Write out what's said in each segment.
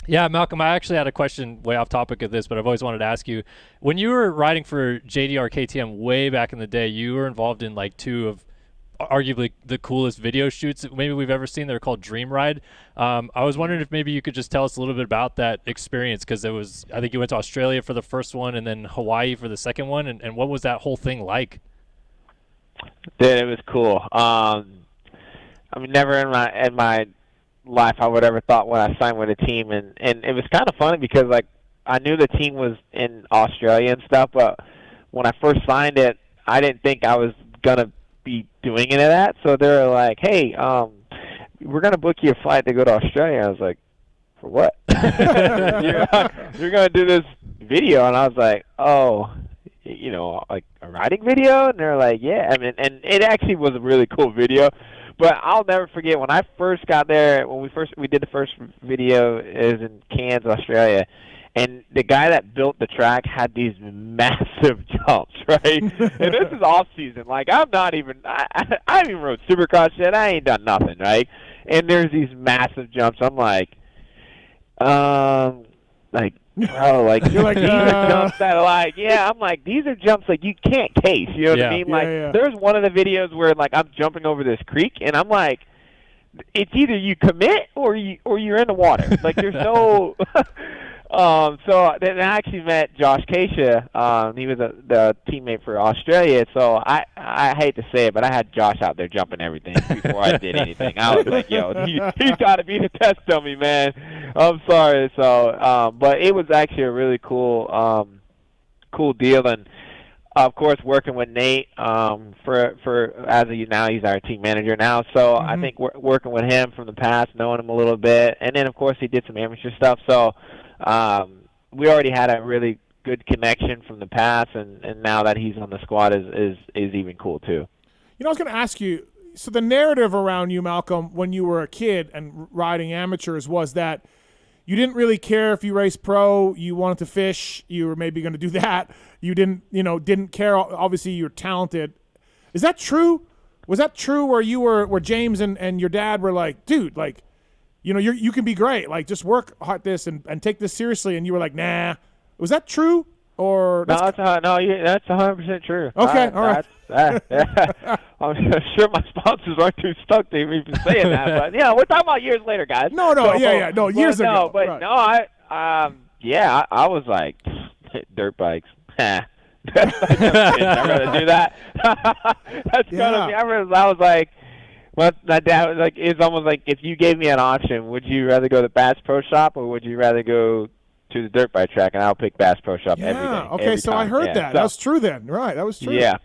Yeah, Malcolm, I actually had a question way off topic of this, but I've always wanted to ask you. When you were riding for JDR KTM way back in the day, you were involved in like two of arguably the coolest video shoots that maybe we've ever seen. They're called Dream Ride. I was wondering if maybe you could just tell us a little bit about that experience, because I think you went to Australia for the first one and then Hawaii for the second one. And what was that whole thing like? Dude, it was cool. I mean, never in my life I would ever thought when I signed with a team, and it was kind of funny because like I knew the team was in Australia and stuff, but when I first signed it, I didn't think I was gonna be doing any of that. So they were like, "Hey, we're gonna book you a flight to go to Australia." I was like, "For what?" you're gonna do this video, and I was like, "Oh, like a riding video?" And they're like, "Yeah." I mean, and it actually was a really cool video. But I'll never forget when I first got there. When we did the first video, is in Cairns, Australia, and the guy that built the track had these massive jumps, right? And this is off season. Like I haven't even rode Supercross yet. I ain't done nothing, right? And there's these massive jumps. I'm like, bro, like You're like, these are jumps that are like, yeah, I'm like, these are jumps like you can't case, you know what I mean? Like, there's one of the videos where like I'm jumping over this creek, and I'm like, it's either you commit or you're in the water. Like, there's no. So then I actually met Josh Keisha. He was the teammate for Australia. So I hate to say it, but I had Josh out there jumping everything before I did anything. I was like, yo, he's got to be the test dummy, man. I'm sorry. So, but it was actually a really cool deal. And of course, working with Nate for as of now, he's our team manager now. So I think working with him from the past, knowing him a little bit, and then of course he did some amateur stuff. So we already had a really good connection from the past, and now that he's on the squad is even cool too. I was going to ask you. So the narrative around you, Malcolm, when you were a kid and riding amateurs was that you didn't really care if you raced pro. You wanted to fish. You were maybe going to do that. You didn't care. Obviously, you're talented. Is that true? Was that true where James and your dad were like, dude, like, you can be great. Like, just work at this and take this seriously. And you were like, nah. Was that true? Or that's 100% true. Okay, all right. I'm sure my sponsors aren't too stoked to even saying that, but we're talking about years later, guys. No, years ago. But right. no, I was like, dirt bikes. I'd rather do that. That's gonna be. I was like, well, my dad was like, it's almost like if you gave me an option, would you rather go to Bass Pro Shop or would you rather go to the dirt bike track? And I'll pick Bass Pro Shop every day. Okay, so I heard that. That was true then. Right, that was true. Yeah.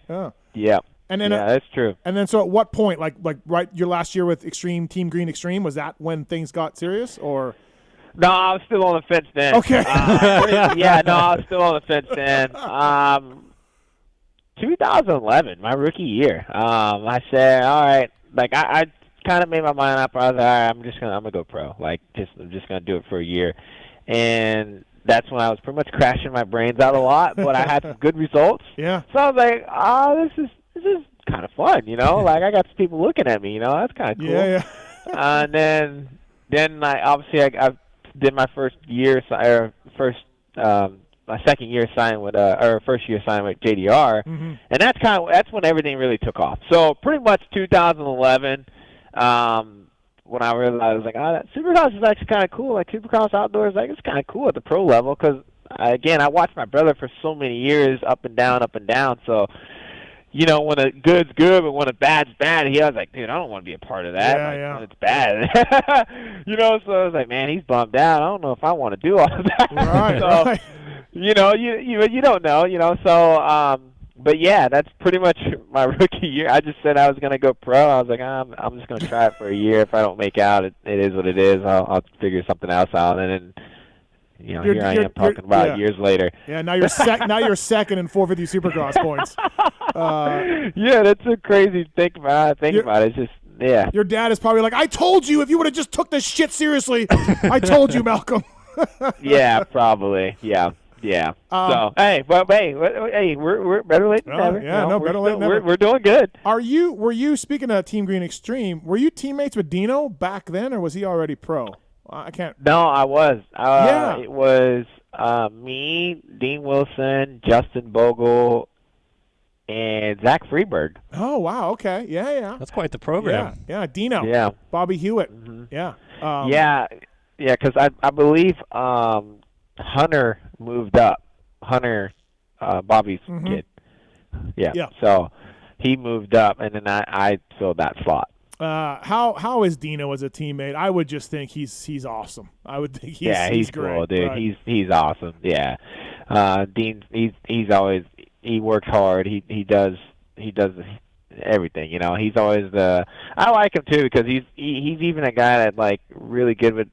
And then, that's true. And then, so at what point, like right, your last year with Extreme Team Green Extreme, was that when things got serious, or? No, I was still on the fence then. Okay. I was still on the fence then. 2011, my rookie year. I said, all right. Like I kind of made my mind up. I was like, all right, I'm gonna go pro. Like, I'm just gonna do it for a year. And that's when I was pretty much crashing my brains out a lot, but I had some good results. Yeah. So I was like, this is kind of fun, Like, I got some people looking at me, that's kind of cool. Yeah. And then I did my my second year signing with first year signing with JDR, and that's when everything really took off. So pretty much 2011. When I realized, like, that Supercross is actually kind of cool. Like, Supercross outdoors, like, it's kind of cool at the pro level because, again, I watched my brother for so many years up and down. So, when a good's good, but when a bad's bad, he was like, dude, I don't want to be a part of that. When it's bad. So I was like, man, he's bummed out. I don't know if I want to do all of that. Right, so, right. You don't know, so, but yeah, that's pretty much my rookie year. I just said I was going to go pro. I was like, I'm just going to try it for a year. If I don't make out, it is what it is. I'll figure something else out. And then, here I am talking about years later. Yeah, now you're second in 450 Supercross points. Yeah, that's a crazy thing about it. It's just, yeah. Your dad is probably like, I told you if you would have just took this shit seriously. I told you, Malcolm. Yeah, probably. Yeah. So hey, we're better late than never. Yeah, better late than never. We're doing good. Were you speaking of Team Green Extreme? Were you teammates with Dino back then, or was he already pro? I can't. No, I was. Yeah. It was me, Dean Wilson, Justin Bogle, and Zach Freeberg. Oh wow. Okay. Yeah. That's quite the program. Yeah. Dino. Yeah. Bobby Hewitt. hmm Yeah. Yeah, because I believe Hunter moved up. Hunter, Bobby's kid. Yeah. Yeah. So he moved up, and then I filled that slot. How is Dino as a teammate? I would just think he's awesome. I would think he's great. Cool, dude. Right. He's awesome. Yeah. Dean, he's always he works hard. He does everything. You know, he's always I like him too because he's even a guy that like really good with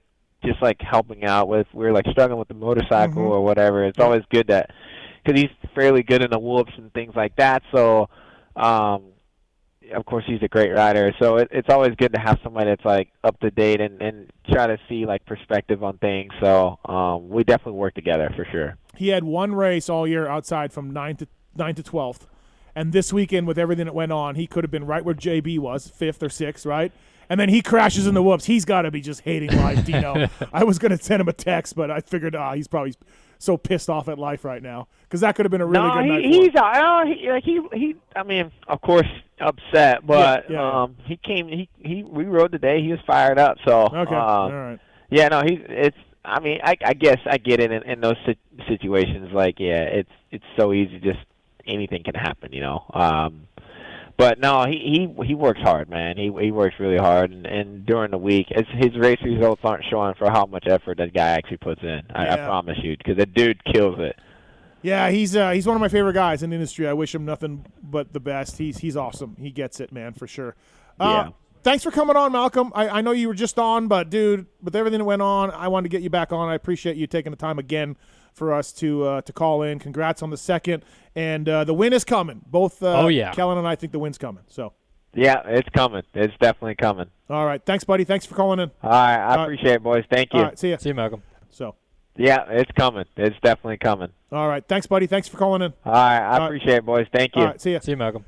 just like helping out with. We're like struggling with the motorcycle or whatever. It's always good that because he's fairly good in the whoops and things like that. So, of course, he's a great rider. So it's always good to have somebody that's like up to date and try to see like perspective on things. So we definitely work together for sure. He had one race all year outside from 9th to 12th, and this weekend with everything that went on, he could have been right where JB was, 5th or 6th, right? And then he crashes in the whoops. He's got to be just hating life, Dino. I was going to send him a text, but I figured he's probably so pissed off at life right now because that could have been a really good night for him. He I mean, of course, upset, but Yeah. he came. We rode today. He was fired up. So Okay, all right. yeah, no, I mean, I guess I get it in those situations. Like, yeah, it's so easy. Just anything can happen, you know. But no, he works hard, man. He works really hard, and during the week, his race results aren't showing for how much effort that guy actually puts in. I promise you, because the dude kills it. Yeah, he's one of my favorite guys in the industry. I wish him nothing but the best. He's awesome. He gets it, man, for sure. Yeah. Thanks for coming on, Malcolm. I know you were just on, but dude, with everything that went on, I wanted to get you back on. I appreciate you taking the time again for us to call in. Congrats on the second, and the win is coming. Both Kellen and I think the win's coming. So yeah, it's coming. It's definitely coming. all right, thanks, buddy. Thanks for calling in. All right, I appreciate it, boys. Thank you. All right, see ya. See you, Malcolm. So Yeah, it's coming. It's definitely coming. all right, thanks, buddy. Thanks for calling in. All right, I appreciate it, boys. Thank you. All right, see ya. See you, Malcolm.